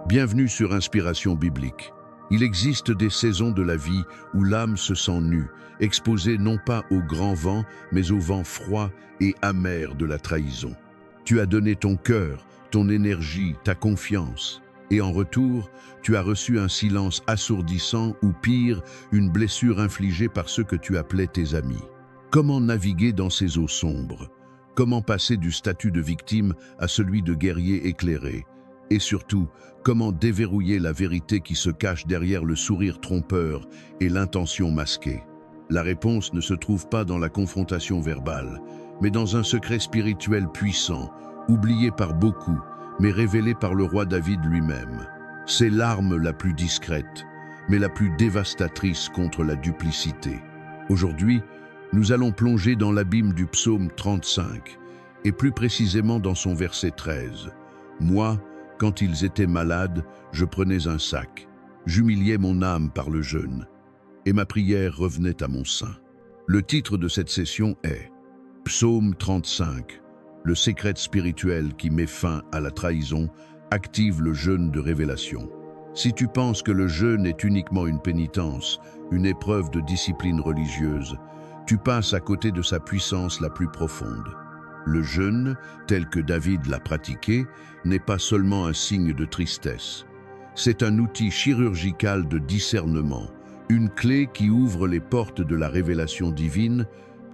Bienvenue sur Inspiration biblique. Il existe des saisons de la vie où l'âme se sent nue, exposée non pas au grand vent, mais au vent froid et amer de la trahison. Tu as donné ton cœur, ton énergie, ta confiance, et en retour, tu as reçu un silence assourdissant ou pire, une blessure infligée par ceux que tu appelais tes amis. Comment naviguer dans ces eaux sombres? Comment passer du statut de victime à celui de guerrier éclairé? Et surtout, comment déverrouiller la vérité qui se cache derrière le sourire trompeur et l'intention masquée? La réponse ne se trouve pas dans la confrontation verbale, mais dans un secret spirituel puissant, oublié par beaucoup, mais révélé par le roi David lui-même. C'est l'arme la plus discrète, mais la plus dévastatrice contre la duplicité. Aujourd'hui, nous allons plonger dans l'abîme du psaume 35, et plus précisément dans son verset 13. Moi, quand ils étaient malades, je prenais un sac. J'humiliais mon âme par le jeûne, et ma prière revenait à mon sein. Le titre de cette session est Psaume 35, le secret spirituel qui met fin à la trahison, active le jeûne de révélation. Si tu penses que le jeûne est uniquement une pénitence, une épreuve de discipline religieuse, tu passes à côté de sa puissance la plus profonde. Le jeûne, tel que David l'a pratiqué, n'est pas seulement un signe de tristesse. C'est un outil chirurgical de discernement, une clé qui ouvre les portes de la révélation divine,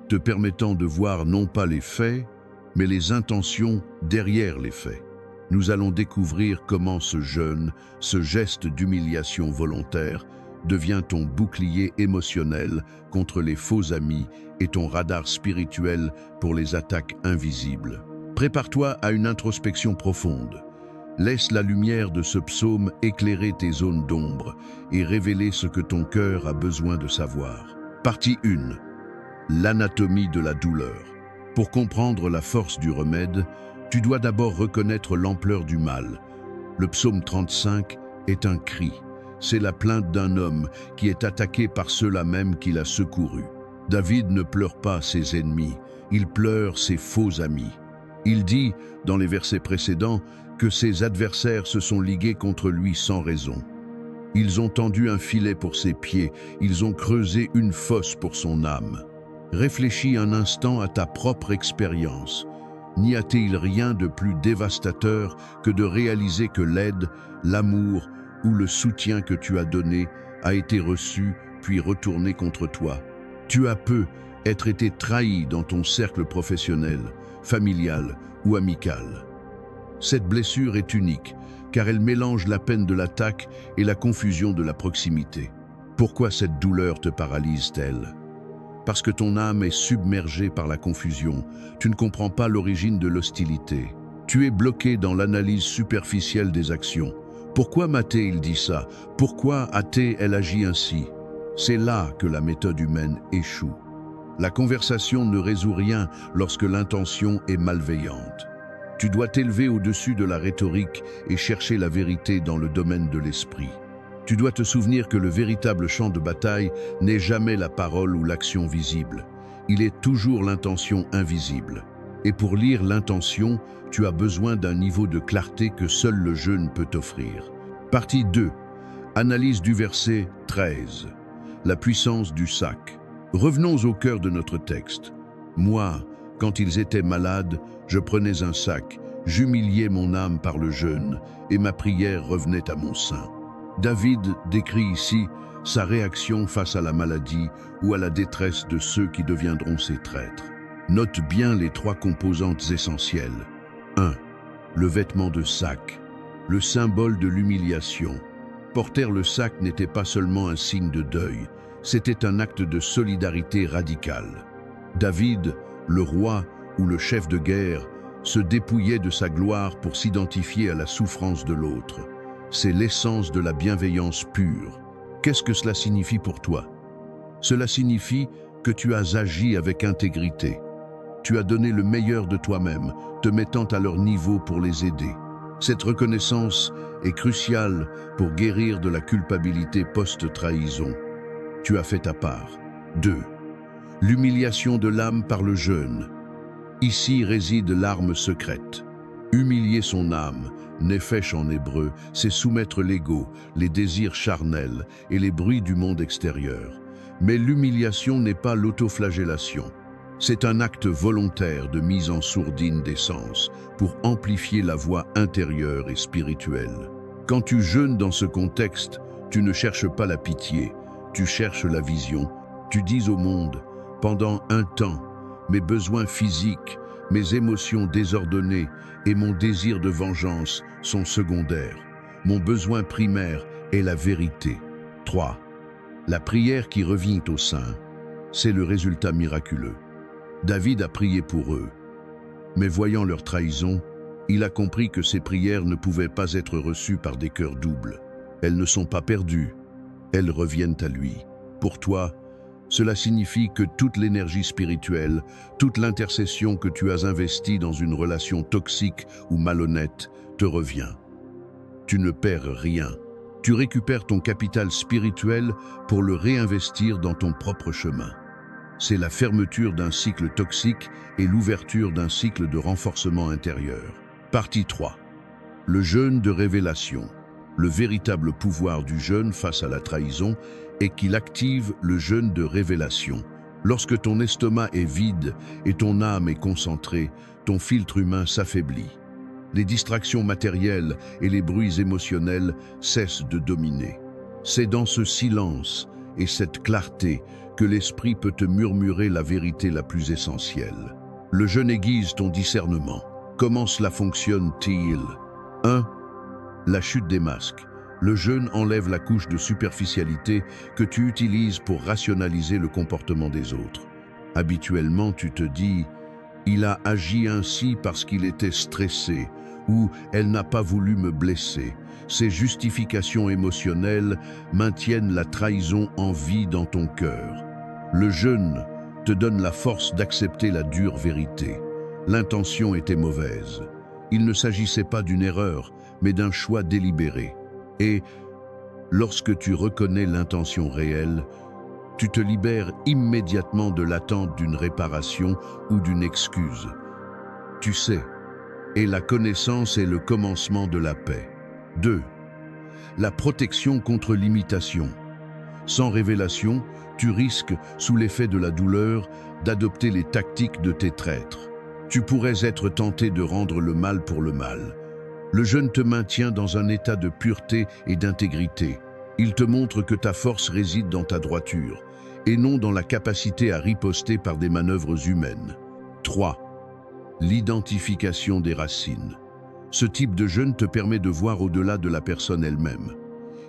te permettant de voir non pas les faits, mais les intentions derrière les faits. Nous allons découvrir comment ce jeûne, ce geste d'humiliation volontaire, devient ton bouclier émotionnel contre les faux amis et ton radar spirituel pour les attaques invisibles. Prépare-toi à une introspection profonde. Laisse la lumière de ce psaume éclairer tes zones d'ombre et révéler ce que ton cœur a besoin de savoir. Partie 1. L'anatomie de la douleur. Pour comprendre la force du remède, tu dois d'abord reconnaître l'ampleur du mal. Le psaume 35 est un cri. C'est la plainte d'un homme qui est attaqué par ceux-là même qui l'a secouru. David ne pleure pas ses ennemis, il pleure ses faux amis. Il dit, dans les versets précédents, que ses adversaires se sont ligués contre lui sans raison. Ils ont tendu un filet pour ses pieds, ils ont creusé une fosse pour son âme. Réfléchis un instant à ta propre expérience. N'y a-t-il rien de plus dévastateur que de réaliser que l'aide, l'amour ou le soutien que tu as donné a été reçu puis retourné contre toi? Tu as peu être été trahi dans ton cercle professionnel, familial ou amical. Cette blessure est unique, car elle mélange la peine de l'attaque et la confusion de la proximité. Pourquoi cette douleur te paralyse-t-elle? Parce que ton âme est submergée par la confusion. Tu ne comprends pas l'origine de l'hostilité. Tu es bloqué dans l'analyse superficielle des actions. Pourquoi m'a-t-il dit ça? Pourquoi a-t-elle agi ainsi? C'est là que la méthode humaine échoue. La conversation ne résout rien lorsque l'intention est malveillante. Tu dois t'élever au-dessus de la rhétorique et chercher la vérité dans le domaine de l'esprit. Tu dois te souvenir que le véritable champ de bataille n'est jamais la parole ou l'action visible. Il est toujours l'intention invisible. Et pour lire l'intention, tu as besoin d'un niveau de clarté que seul le jeûne peut t'offrir. Partie 2. Analyse du verset 13. La puissance du sac. Revenons au cœur de notre texte. Moi, quand ils étaient malades, je prenais un sac, j'humiliais mon âme par le jeûne, et ma prière revenait à mon sein. David décrit ici sa réaction face à la maladie ou à la détresse de ceux qui deviendront ses traîtres. Note bien les 3 composantes essentielles. 1. Le vêtement de sac, le symbole de l'humiliation. Porter le sac n'était pas seulement un signe de deuil, c'était un acte de solidarité radicale. David, le roi ou le chef de guerre, se dépouillait de sa gloire pour s'identifier à la souffrance de l'autre. C'est l'essence de la bienveillance pure. Qu'est-ce que cela signifie pour toi? Cela signifie que tu as agi avec intégrité. Tu as donné le meilleur de toi-même, te mettant à leur niveau pour les aider. Cette reconnaissance est cruciale pour guérir de la culpabilité post-trahison. Tu as fait ta part. 2. L'humiliation de l'âme par le jeûne. Ici réside l'arme secrète. Humilier son âme, Nefesh en hébreu, c'est soumettre l'ego, les désirs charnels et les bruits du monde extérieur. Mais l'humiliation n'est pas l'autoflagellation. C'est un acte volontaire de mise en sourdine des sens pour amplifier la voix intérieure et spirituelle. Quand tu jeûnes dans ce contexte, tu ne cherches pas la pitié, tu cherches la vision. Tu dis au monde, pendant un temps, mes besoins physiques, mes émotions désordonnées et mon désir de vengeance sont secondaires. Mon besoin primaire est la vérité. 3. La prière qui revient au sein, c'est le résultat miraculeux. David a prié pour eux, mais voyant leur trahison, il a compris que ces prières ne pouvaient pas être reçues par des cœurs doubles. Elles ne sont pas perdues, elles reviennent à lui. Pour toi, cela signifie que toute l'énergie spirituelle, toute l'intercession que tu as investie dans une relation toxique ou malhonnête te revient. Tu ne perds rien. Tu récupères ton capital spirituel pour le réinvestir dans ton propre chemin. C'est la fermeture d'un cycle toxique et l'ouverture d'un cycle de renforcement intérieur. Partie 3. Le jeûne de révélation. Le véritable pouvoir du jeûne face à la trahison est qu'il active le jeûne de révélation. Lorsque ton estomac est vide et ton âme est concentrée, ton filtre humain s'affaiblit. Les distractions matérielles et les bruits émotionnels cessent de dominer. C'est dans ce silence et cette clarté que l'esprit peut te murmurer la vérité la plus essentielle. Le jeûne aiguise ton discernement. Comment cela fonctionne-t-il? 1. La chute des masques. Le jeûne enlève la couche de superficialité que tu utilises pour rationaliser le comportement des autres. Habituellement, tu te dis « il a agi ainsi parce qu'il était stressé » ou « elle n'a pas voulu me blesser ». Ces justifications émotionnelles maintiennent la trahison en vie dans ton cœur. Le jeûne te donne la force d'accepter la dure vérité. L'intention était mauvaise. Il ne s'agissait pas d'une erreur, mais d'un choix délibéré. Et lorsque tu reconnais l'intention réelle, tu te libères immédiatement de l'attente d'une réparation ou d'une excuse. Tu sais, et la connaissance est le commencement de la paix. 2. La protection contre l'imitation. Sans révélation, tu risques, sous l'effet de la douleur, d'adopter les tactiques de tes traîtres. Tu pourrais être tenté de rendre le mal pour le mal. Le jeûne te maintient dans un état de pureté et d'intégrité. Il te montre que ta force réside dans ta droiture, et non dans la capacité à riposter par des manœuvres humaines. 3. L'identification des racines. Ce type de jeûne te permet de voir au-delà de la personne elle-même.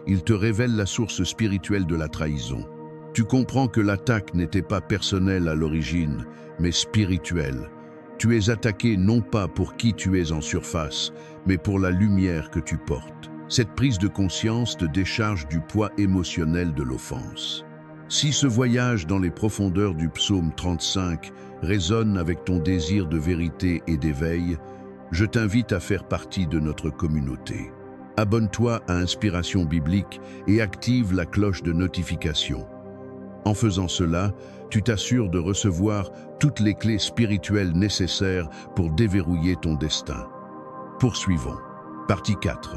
Il te révèle la source spirituelle de la trahison. Tu comprends que l'attaque n'était pas personnelle à l'origine, mais spirituelle. Tu es attaqué non pas pour qui tu es en surface, mais pour la lumière que tu portes. Cette prise de conscience te décharge du poids émotionnel de l'offense. Si ce voyage dans les profondeurs du psaume 35 résonne avec ton désir de vérité et d'éveil, je t'invite à faire partie de notre communauté. Abonne-toi à Inspiration Biblique et active la cloche de notification. En faisant cela, tu t'assures de recevoir toutes les clés spirituelles nécessaires pour déverrouiller ton destin. Poursuivons. Partie 4.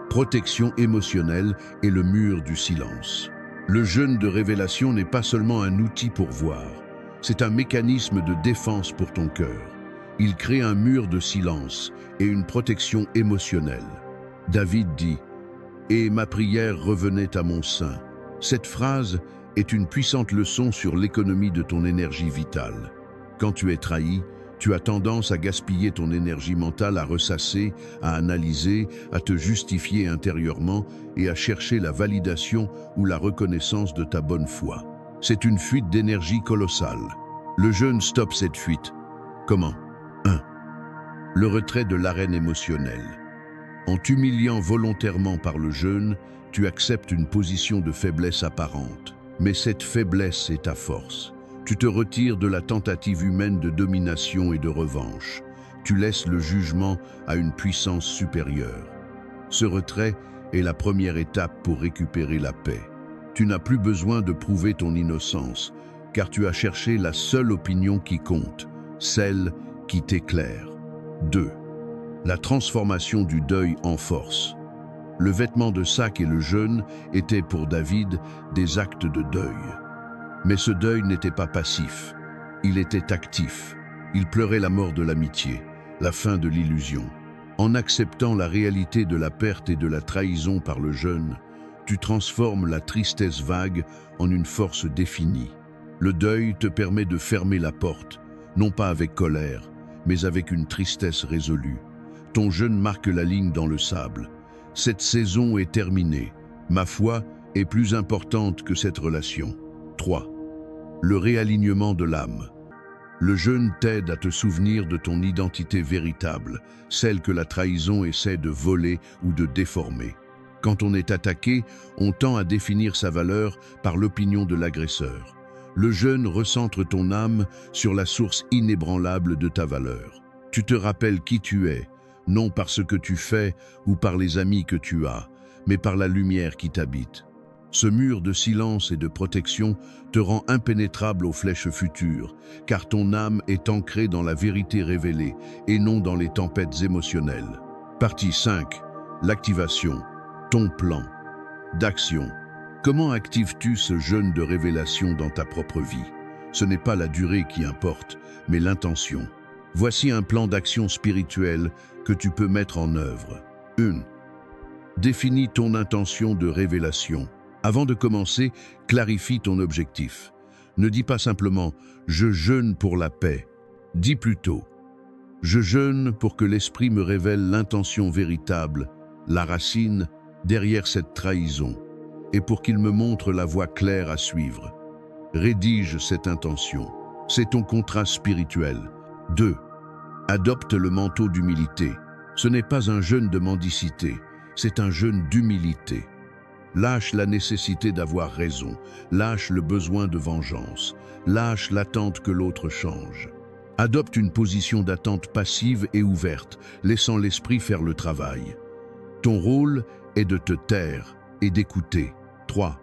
Protection émotionnelle et le mur du silence. Le jeûne de révélation n'est pas seulement un outil pour voir, c'est un mécanisme de défense pour ton cœur. Il crée un mur de silence et une protection émotionnelle. David dit « Et ma prière revenait à mon sein ». Cette phrase est une puissante leçon sur l'économie de ton énergie vitale. Quand tu es trahi, tu as tendance à gaspiller ton énergie mentale à ressasser, à analyser, à te justifier intérieurement et à chercher la validation ou la reconnaissance de ta bonne foi. C'est une fuite d'énergie colossale. Le jeûne stoppe cette fuite. Comment? 1. Le retrait de l'arène émotionnelle. En t'humiliant volontairement par le jeûne, tu acceptes une position de faiblesse apparente. Mais cette faiblesse est ta force. Tu te retires de la tentative humaine de domination et de revanche. Tu laisses le jugement à une puissance supérieure. Ce retrait est la première étape pour récupérer la paix. Tu n'as plus besoin de prouver ton innocence, car tu as cherché la seule opinion qui compte, celle qui t'éclaire. 2. La transformation du deuil en force. Le vêtement de sac et le jeûne étaient pour David des actes de deuil. Mais ce deuil n'était pas passif, il était actif. Il pleurait la mort de l'amitié, la fin de l'illusion. En acceptant la réalité de la perte et de la trahison par le jeûne, tu transformes la tristesse vague en une force définie. Le deuil te permet de fermer la porte, non pas avec colère, mais avec une tristesse résolue. Ton jeûne marque la ligne dans le sable. Cette saison est terminée. Ma foi est plus importante que cette relation. 3. Le réalignement de l'âme. Le jeûne t'aide à te souvenir de ton identité véritable, celle que la trahison essaie de voler ou de déformer. Quand on est attaqué, on tend à définir sa valeur par l'opinion de l'agresseur. Le jeûne recentre ton âme sur la source inébranlable de ta valeur. Tu te rappelles qui tu es, non par ce que tu fais ou par les amis que tu as, mais par la lumière qui t'habite. Ce mur de silence et de protection te rend impénétrable aux flèches futures, car ton âme est ancrée dans la vérité révélée et non dans les tempêtes émotionnelles. Partie 5. L'activation. Ton plan d'action. Comment actives-tu ce jeûne de révélation dans ta propre vie? Ce n'est pas la durée qui importe, mais l'intention. Voici un plan d'action spirituel que tu peux mettre en œuvre. 1. Définis ton intention de révélation. Avant de commencer, clarifie ton objectif. Ne dis pas simplement « je jeûne pour la paix ». Dis plutôt « je jeûne pour que l'Esprit me révèle l'intention véritable, la racine derrière cette trahison, et pour qu'il me montre la voie claire à suivre ». Rédige cette intention. C'est ton contrat spirituel. 2. Adopte le manteau d'humilité. Ce n'est pas un jeûne de mendicité, c'est un jeûne d'humilité. Lâche la nécessité d'avoir raison, lâche le besoin de vengeance, lâche l'attente que l'autre change. Adopte une position d'attente passive et ouverte, laissant l'esprit faire le travail. Ton rôle est de te taire et d'écouter. 3.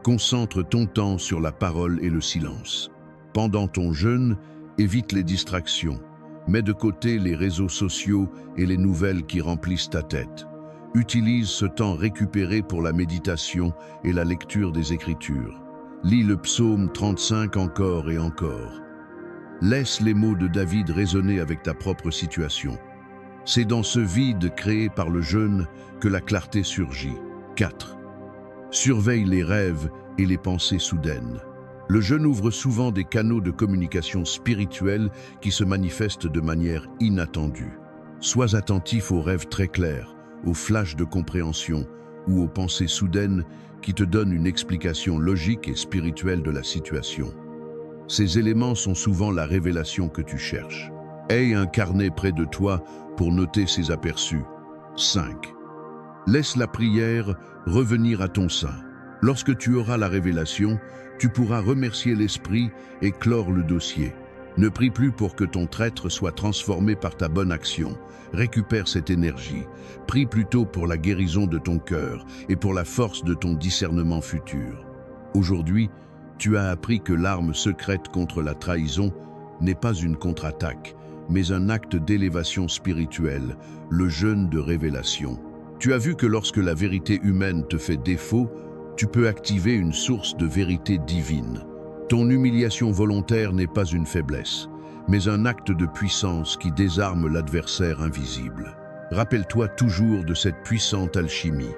Concentre ton temps sur la parole et le silence. Pendant ton jeûne, évite les distractions. Mets de côté les réseaux sociaux et les nouvelles qui remplissent ta tête. Utilise ce temps récupéré pour la méditation et la lecture des Écritures. Lis le psaume 35 encore et encore. Laisse les mots de David résonner avec ta propre situation. C'est dans ce vide créé par le jeûne que la clarté surgit. 4. Surveille les rêves et les pensées soudaines. Le jeûne ouvre souvent des canaux de communication spirituelle qui se manifestent de manière inattendue. Sois attentif aux rêves très clairs, aux flashs de compréhension ou aux pensées soudaines qui te donnent une explication logique et spirituelle de la situation. Ces éléments sont souvent la révélation que tu cherches. Aie un carnet près de toi pour noter ces aperçus. 5. Laisse la prière revenir à ton sein. Lorsque tu auras la révélation, tu pourras remercier l'Esprit et clore le dossier. Ne prie plus pour que ton traître soit transformé par ta bonne action. Récupère cette énergie. Prie plutôt pour la guérison de ton cœur et pour la force de ton discernement futur. Aujourd'hui, tu as appris que l'arme secrète contre la trahison n'est pas une contre-attaque, mais un acte d'élévation spirituelle, le jeûne de révélation. Tu as vu que lorsque la vérité humaine te fait défaut, tu peux activer une source de vérité divine. Ton humiliation volontaire n'est pas une faiblesse, mais un acte de puissance qui désarme l'adversaire invisible. Rappelle-toi toujours de cette puissante alchimie.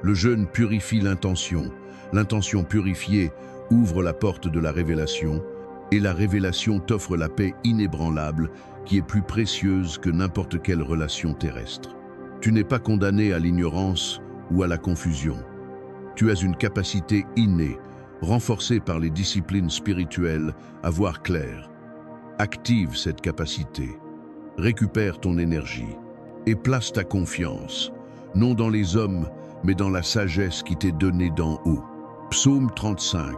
Le jeûne purifie l'intention. L'intention purifiée ouvre la porte de la révélation, et la révélation t'offre la paix inébranlable qui est plus précieuse que n'importe quelle relation terrestre. Tu n'es pas condamné à l'ignorance ou à la confusion. Tu as une capacité innée, renforcée par les disciplines spirituelles, à voir clair. Active cette capacité, récupère ton énergie et place ta confiance, non dans les hommes, mais dans la sagesse qui t'est donnée d'en haut. Psaume 35.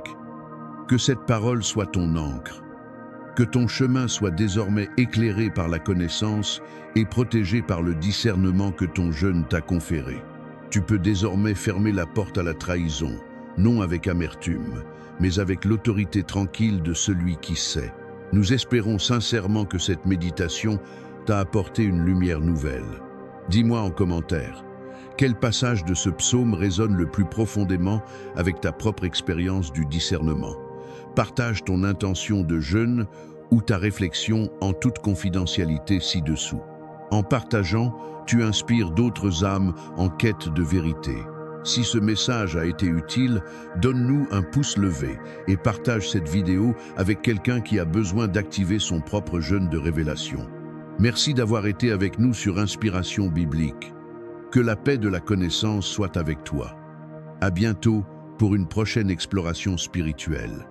Que cette parole soit ton encre, que ton chemin soit désormais éclairé par la connaissance et protégé par le discernement que ton jeûne t'a conféré. Tu peux désormais fermer la porte à la trahison, non avec amertume, mais avec l'autorité tranquille de celui qui sait. Nous espérons sincèrement que cette méditation t'a apporté une lumière nouvelle? Dis-moi en commentaire. Quel passage de ce psaume résonne le plus profondément avec ta propre expérience du discernement? Partage ton intention de jeûne ou ta réflexion en toute confidentialité ci-dessous. En partageant, tu inspires d'autres âmes en quête de vérité. Si ce message a été utile, donne-nous un pouce levé et partage cette vidéo avec quelqu'un qui a besoin d'activer son propre jeûne de révélation. Merci d'avoir été avec nous sur Inspiration Biblique. Que la paix de la connaissance soit avec toi. À bientôt pour une prochaine exploration spirituelle.